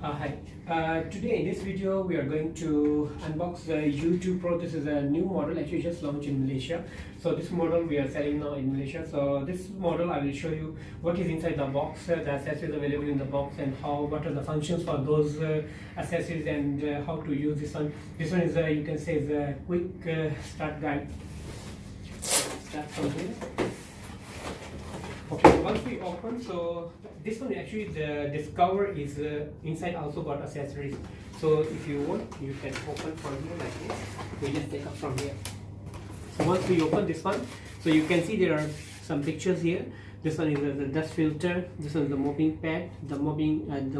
Hi. Today in this video we are going to unbox the U2 Pro. This is a new model actually just launched in Malaysia. So this model we are selling now in Malaysia. So this model I will show you what is inside the box, the accessories available in the box, and what are the functions for those accessories, and how to use this one. This one is you can say is a quick start guide. Start from here. Okay, once we open, so this one actually this cover is inside also got accessories. So if you want, you can open from here like this. We just take up from here. So once we open this one, so you can see there are some pictures here. This one is the dust filter. This one is the mopping pad, the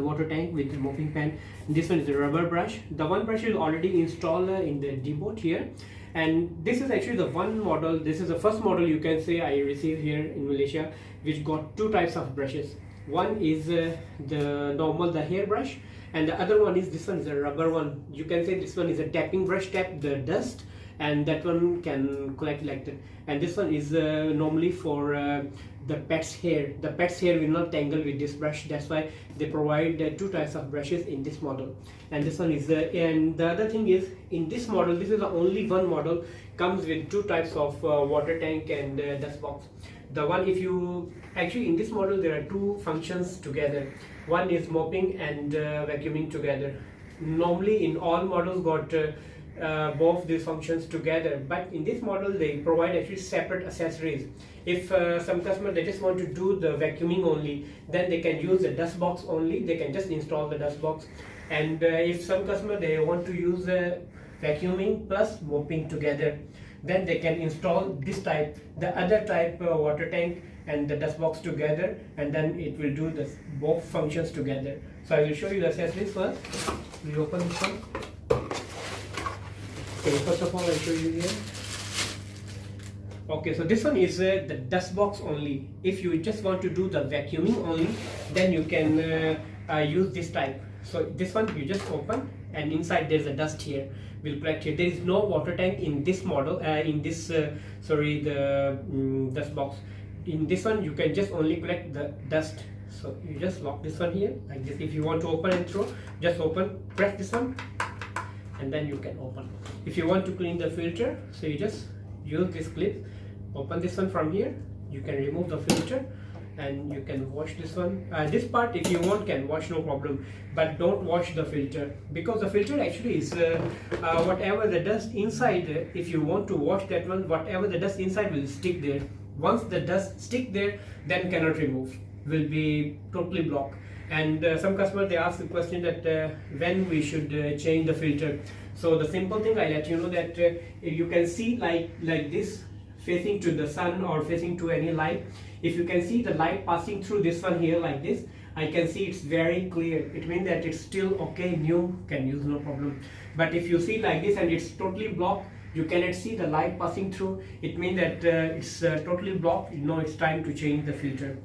water tank with the mopping pad. This one is the rubber brush. The one brush is already installed in the Deebot here. And this is actually the one model. This is the first model you can say I received here in Malaysia, which got two types of brushes. One is the hair brush, and the other one is this one is a rubber one. You can say this one is a tapping brush, tap the dust, and that one can collect like that. And this one is normally for the pet's hair. The pet's hair will not tangle with this brush. That's why they provide two types of brushes in this model. And this one is and the other thing is, in this model, this is the only one model comes with two types of water tank and dust box. The one, if you actually in this model there are two functions together. One is mopping and vacuuming together. Normally in all models got both these functions together, but in this model they provide actually separate accessories. If some customer they just want to do the vacuuming only, then they can use the dust box only. They can just install the dust box. And if some customer they want to use vacuuming plus mopping together, then they can install this type, the other type water tank and the dust box together, and then it will do this both functions together. So I will show you the accessories first. We open this one. Okay, first of all I'll show you here. Okay, so this one is the dust box only. If you just want to do the vacuuming only, then you can use this type. So this one you just open, and inside there's a dust here. Will collect here. There is no water tank in this model. In this dust box. In this one you can just only collect the dust. So you just lock this one here like this. If you want to open and throw, just open, press this one, and then you can open. If you want to clean the filter, so you just use this clip, open this one from here. You can remove the filter, and you can wash this one. This part if you want can wash, no problem, but don't wash the filter, because the filter actually is whatever the dust inside. If you want to wash that one, whatever the dust inside will stick there. Once the dust stick there, then cannot remove, will be totally blocked. And some customers they ask the question that when we should change the filter. So the simple thing I let you know that you can see like this, facing to the sun or facing to any light. If you can see the light passing through this one here like this, I can see it's very clear. It means that it's still okay, new, can use, no problem. But if you see like this and it's totally blocked, you cannot see the light passing through, it means that it's totally blocked. You know it's time to change the filter.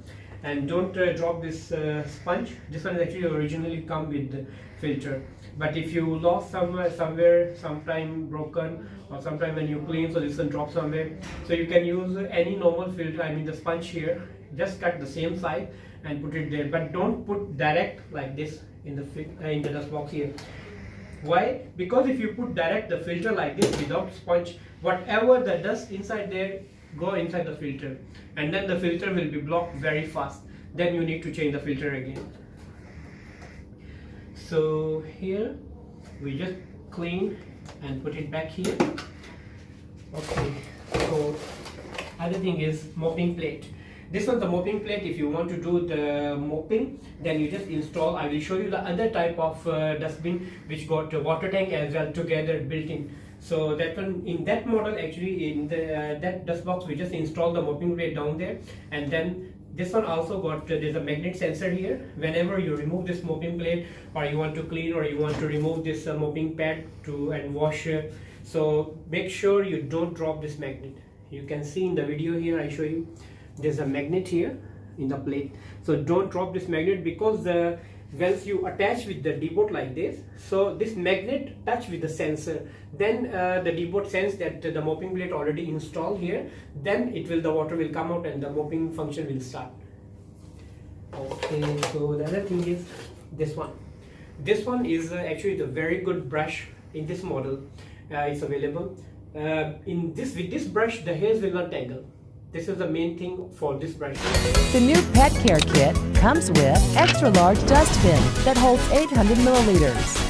And don't drop this sponge. This one is actually originally come with the filter, but if you lost somewhere, sometime broken, or sometime when you clean, so this one drop somewhere, so you can use any normal filter, I mean the sponge here. Just cut the same size and put it there, but don't put direct like this in the dust box here. Why? Because if you put direct the filter like this without sponge, whatever the dust inside there go inside the filter, and then the filter will be blocked very fast. Then you need to change the filter again. So here we just clean and put it back here. Okay, so other thing is mopping plate. This one's the mopping plate. If you want to do the mopping, then you just install. I will show you the other type of dustbin which got a water tank as well together built in. So that one, in that model actually, in the that dust box we just installed the mopping plate down there, and then this one also got there's a magnet sensor here. Whenever you remove this mopping plate, or you want to clean, or you want to remove this mopping pad and wash, so make sure you don't drop this magnet. You can see in the video here I show you there's a magnet here in the plate. So don't drop this magnet, because once you attach with the Deebot like this, so this magnet touch with the sensor, then the Deebot sense that the mopping plate already installed here, then the water will come out and the mopping function will start. Okay, so the other thing is this one. This one is actually the very good brush in this model. It's available. With this brush, the hairs will not tangle. This is the main thing for this brush. The new pet care kit comes with extra large dustbin that holds 800 milliliters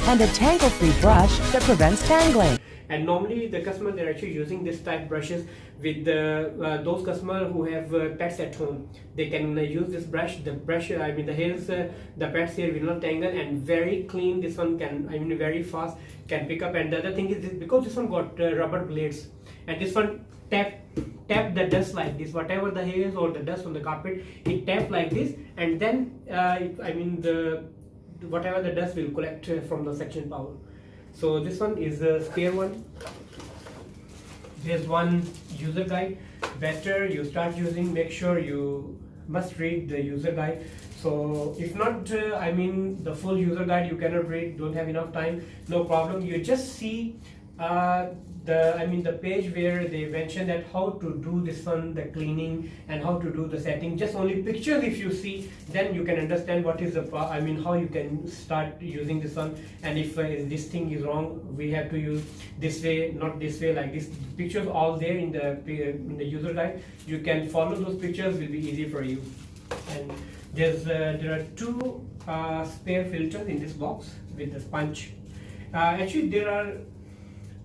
and a tangle-free brush that prevents tangling. And normally the customer, they're actually using this type brushes with those customers who have pets at home. They can use this brush. The brush, I mean the hairs, the pet's hair will not tangle, and very clean. This one can, I mean very fast, can pick up. And the other thing is this, because this one got rubber blades, and this one tap the dust like this, whatever the hairs or the dust on the carpet, it tap like this, and then whatever the dust will collect from the suction power. So this one is a spare one. There's one user guide. Better you start using, make sure you must read the user guide. So if not, I mean the full user guide you cannot read, don't have enough time, no problem. You just see the page where they mention that how to do this one, the cleaning, and how to do the setting. Just only pictures if you see, then you can understand what is the how you can start using this one. And if this thing is wrong, we have to use this way, not this way, like this. Pictures all there in the user guide. You can follow those pictures, will be easy for you. And there are two spare filters in this box with the sponge. Actually there are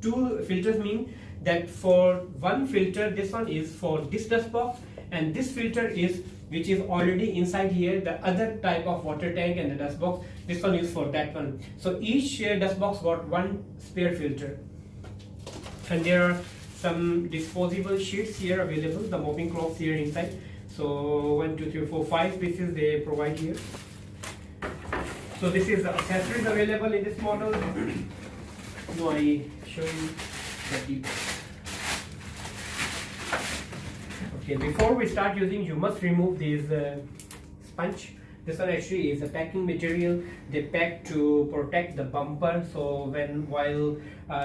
two filters, mean that for one filter, this one is for this dust box, and this filter is which is already inside here, the other type of water tank and the dust box. This one is for that one. So each dust box got one spare filter, and there are some disposable sheets here available, the mopping cloths here inside. So 1, 2, 3, 4, 5 pieces they provide here. So this is the accessories available in this model. Now I show you the deep. Okay, before we start using, you must remove these sponge. This one actually is a packing material. They pack to protect the bumper, so while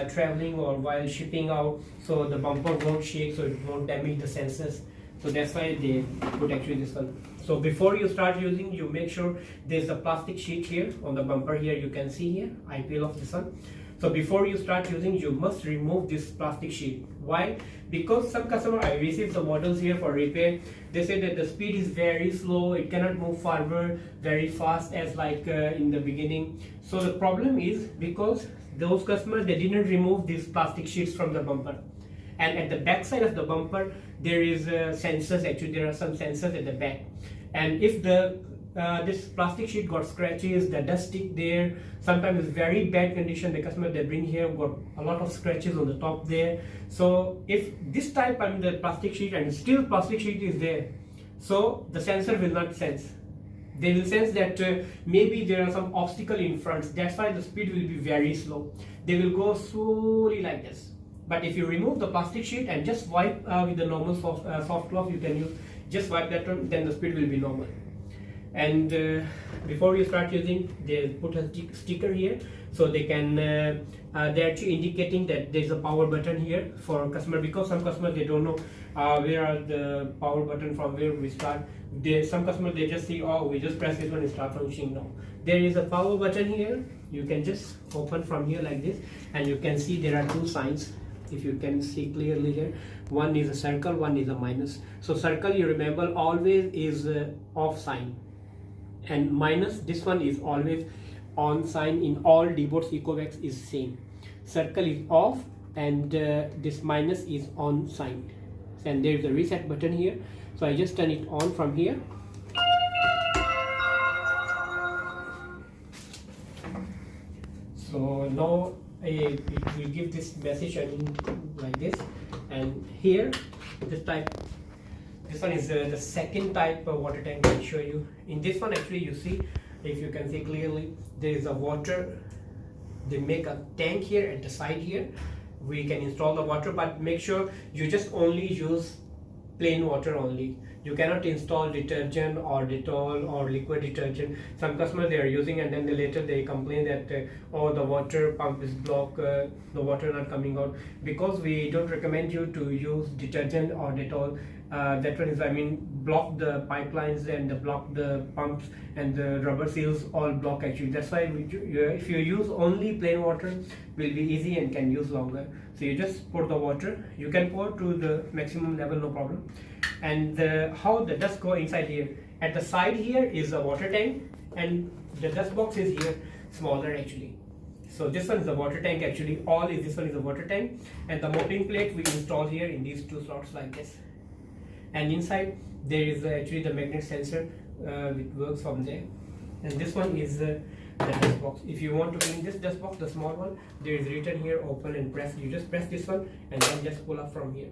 traveling or while shipping out, so the bumper won't shake, so it won't damage the sensors. So that's why they put actually this one. So before you start using, you make sure there's a plastic sheet here on the bumper here. You can see here, I peel off this one. So before you start using, you must remove this plastic sheet. Why? Because some customer, I received the models here for repair. They say that the speed is very slow. It cannot move forward very fast as like in the beginning. So the problem is because those customers, they didn't remove these plastic sheets from the bumper. And at the back side of the bumper, there is sensors. Actually, there are some sensors at the back. And if this plastic sheet got scratches, the dust stick there, sometimes it's very bad condition. The customer they bring here got a lot of scratches on the top there. So if this type, I mean the plastic sheet, and still plastic sheet is there, so the sensor will not sense. They will sense that maybe there are some obstacle in front. That's why the speed will be very slow. They will go slowly like this. But if you remove the plastic sheet and just wipe with the normal soft cloth, you can use, just wipe that one, then the speed will be normal. And before you start using, they put a sticker here, so they can they're actually indicating that there's a power button here for customer, because some customers they don't know where are the power button from where we start. Some customers they just see, oh, we just press this one and start functioning now. There is a power button here. You can just open from here like this, and you can see there are two signs. If you can see clearly here, one is a circle, one is a minus. So circle, you remember, always is off sign, and minus, this one is always on sign. In all Deebot Ecovacs is same. Circle is off, and this minus is on sign. And there is a reset button here, so I just turn it on from here. So now it will give this message, I mean, like this. And here, this one is the second type of water tank I'll show you. In this one, actually, you see, if you can see clearly, there is a water. They make a tank here at the side here. We can install the water, but make sure you just only use plain water only. You cannot install detergent or Dettol or liquid detergent. Some customers they are using, and then later they complain that oh, the water pump is blocked, the water not coming out. Because we don't recommend you to use detergent or Dettol. That one is, I mean, block the pipelines and block the pumps, and the rubber seals all block actually. That's why if you use only plain water, will be easy and can use longer. So you just pour the water, you can pour to the maximum level, no problem. And how the dust go inside here, at the side here is a water tank, and the dust box is here smaller actually. So this one is the water tank actually, this one is the water tank, and the mopping plate we install here in these two slots like this. And inside there is actually the magnet sensor which works from there. And this one is the dust box. If you want to clean this dust box, the small one, there is written here open and press. You just press this one and then just pull up from here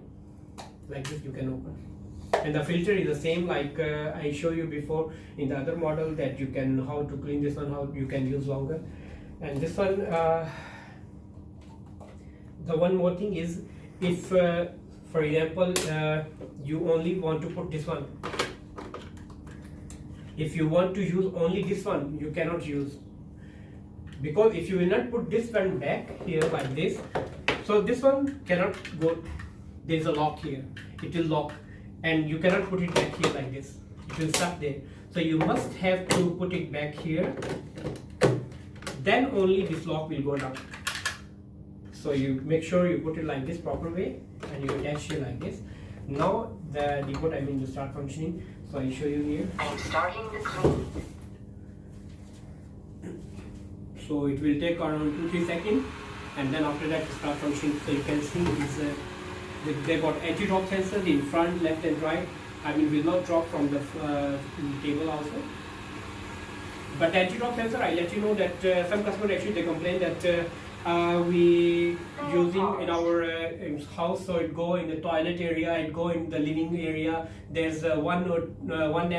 like this, you can open. And the filter is the same like I show you before in the other model, that you can how to clean this one, how you can use longer. And this one, the one more thing is, if for example you only want to put this one, if you want to use only this one, you cannot use, because if you will not put this one back here like this, so this one cannot go, there is a lock here, it will lock, and you cannot put it back here like this, it will stuck there. So you must have to put it back here, then only this lock will go down. So you make sure you put it like this proper way, and you attach here like this. Now the Deebot, will start functioning. So I show you here. I'm starting the clean. So it will take around 2-3 seconds, and then after that start functioning. So you can see is they got anti-drop sensors in front, left and right. Will not drop from the table also. But anti-drop sensor, I let you know that some customers actually they complain that we using in our house, so it go in the toilet area, it go in the living area. There's 1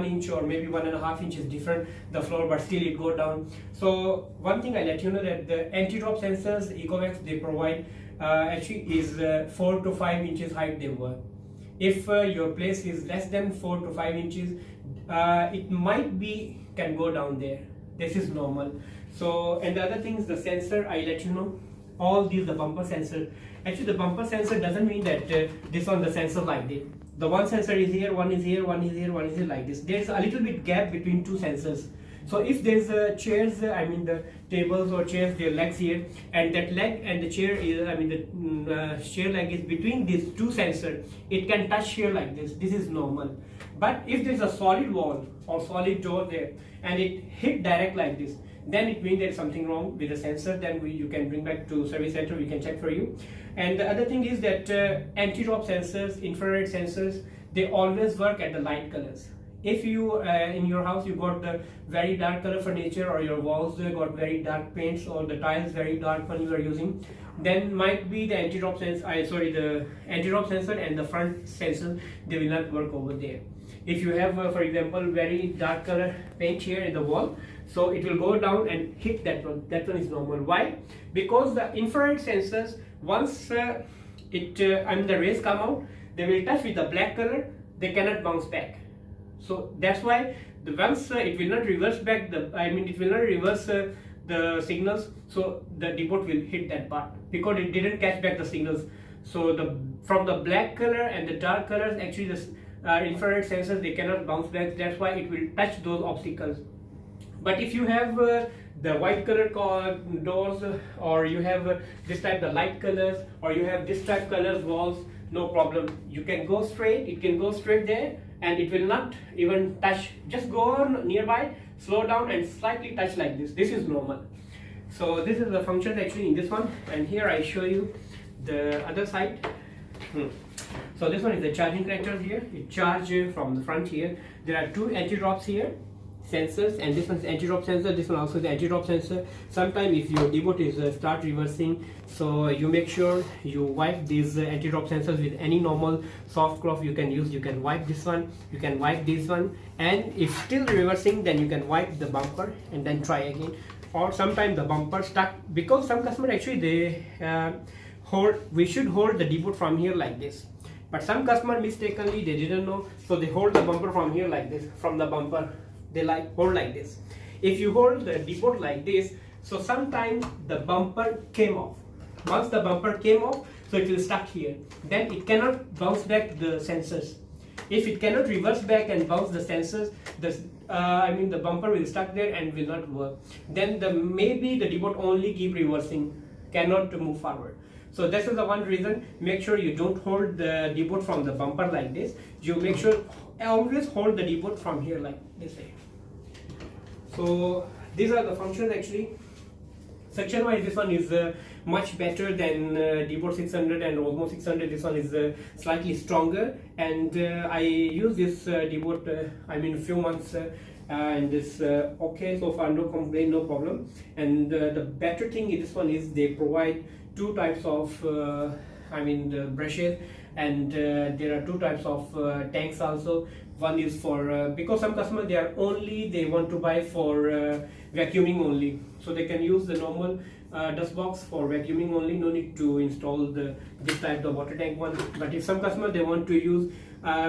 inch or maybe 1.5 inches different the floor, but still it go down. So one thing I let you know that the anti-drop sensors Ecovacs they provide actually is 4 to 5 inches height they work. If your place is less than 4 to 5 inches, it might be can go down there. This is normal. So, and the other thing is the sensor, I let you know, all these the bumper sensor. Actually the bumper sensor doesn't mean that this on the sensor like this. The one sensor is here, one is here, one is here, one is here like this. There's a little bit gap between two sensors. So if there's chairs, the tables or chairs, their legs here, and that leg and the chair is, the chair leg is between these two sensors, it can touch here like this. This is normal. But if there's a solid wall or solid door there, and it hit direct like this, then it means there's something wrong with the sensor. Then you can bring back to service center, we can check for you. And the other thing is that anti-drop sensors, infrared sensors, they always work at the light colors. If you in your house you got the very dark color furniture, or your walls got very dark paints, or the tiles very dark when you are using, then might be the anti-drop sensor, the anti-drop sensor and the front sensor, they will not work over there. If you have for example very dark color paint here in the wall, so it will go down and hit that one. That one is normal. Why? Because the infrared sensors, once the rays come out, they will touch with the black color, they cannot bounce back. So that's why once it will not reverse back it will not reverse the signals, so the Deebot will hit that part because it didn't catch back the signals. So from the black color and the dark colors, actually the infrared sensors, they cannot bounce back. That's why it will touch those obstacles. But if you have the white color doors, or you have this type the light colors, or you have this type colors walls, no problem. You can go straight, it can go straight there, and it will not even touch. Just go on nearby, slow down and slightly touch like this. This is normal. So this is the function actually in this one, and here I show you the other side. So this one is the charging connectors here. It charges from the front here. There are two anti-drops here, sensors, and this one is anti-drop sensor. This one also is anti-drop sensor. Sometimes if your Deebot is start reversing, so you make sure you wipe these anti-drop sensors with any normal soft cloth you can use. You can wipe this one, you can wipe this one, and if still reversing, then you can wipe the bumper and then try again. Or sometimes the bumper stuck, because some customer actually they we should hold the Deebot from here like this, but some customer mistakenly they didn't know, so they hold the bumper from here like this, from the bumper they hold like this. If you hold the Deebot like this, so sometimes the bumper came off. Once the bumper came off, so it will stuck here, then it cannot bounce back the sensors. If it cannot reverse back and bounce the sensors, the bumper will stuck there and will not work. Then maybe the Deebot only keep reversing, cannot move forward. So this is the one reason. Make sure you don't hold the Deebot from the bumper like this. You make sure always hold the Deebot from here like this way. So these are the functions actually. Section wise, this one is much better than Deebot 600 and Osmo 600. This one is slightly stronger, and I use this Deebot a few months and this okay so far, no complaint, no problem. And the better thing in this one is they provide two types of the brushes, and there are two types of tanks also. One is for because some customers they want to buy for vacuuming only, so they can use the normal dust box for vacuuming only, no need to install this type, the water tank one. But if some customers they want to use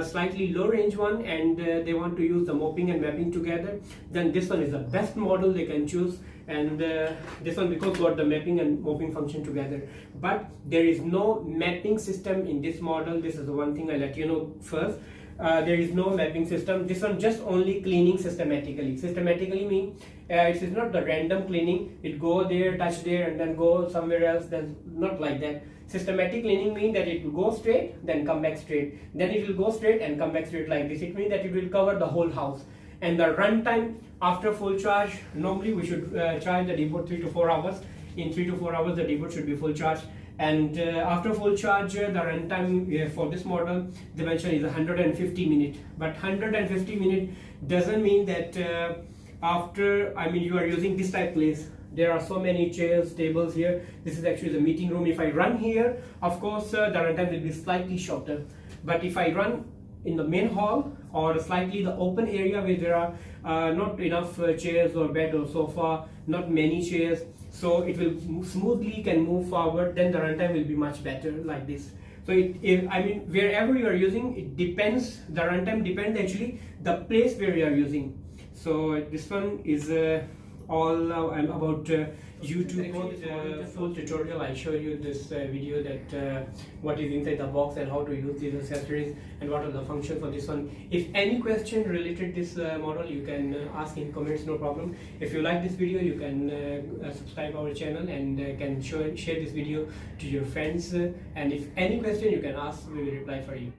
slightly low range one, and they want to use the mopping and mapping together, then this one is the best model they can choose. And this one because got the mapping and mopping function together, but there is no mapping system in this model. This is the one thing I let you know first. There is no mapping system. This one just only cleaning systematically. Systematically mean it is not the random cleaning, it go there, touch there, and then go somewhere else. Then not like that. Systematic cleaning means that it will go straight, then come back straight, then it will go straight and come back straight like this. It means that it will cover the whole house. And the run time after full charge, normally we should charge the Deebot 3 to 4 hours. In 3 to 4 hours the Deebot should be full charge. And after full charge, the runtime for this model they mention is 150 minutes. But 150 minutes doesn't mean that after you are using this type place. There are so many chairs, tables here. This is actually the meeting room. If I run here, of course the runtime will be slightly shorter. But if I run in the main hall or slightly the open area where there are not enough chairs or bed or sofa, not many chairs, so it will smoothly can move forward, then the runtime will be much better like this. So wherever you are using, it depends, the runtime depends actually the place where you are using. So this one is all about U2 Pro. Full tutorial. I show you this video that what is inside the box and how to use these accessories and what are the functions for this one. If any question related this model, you can ask in comments, no problem. If you like this video, you can subscribe our channel and can share this video to your friends. And if any question you can ask, we will reply for you.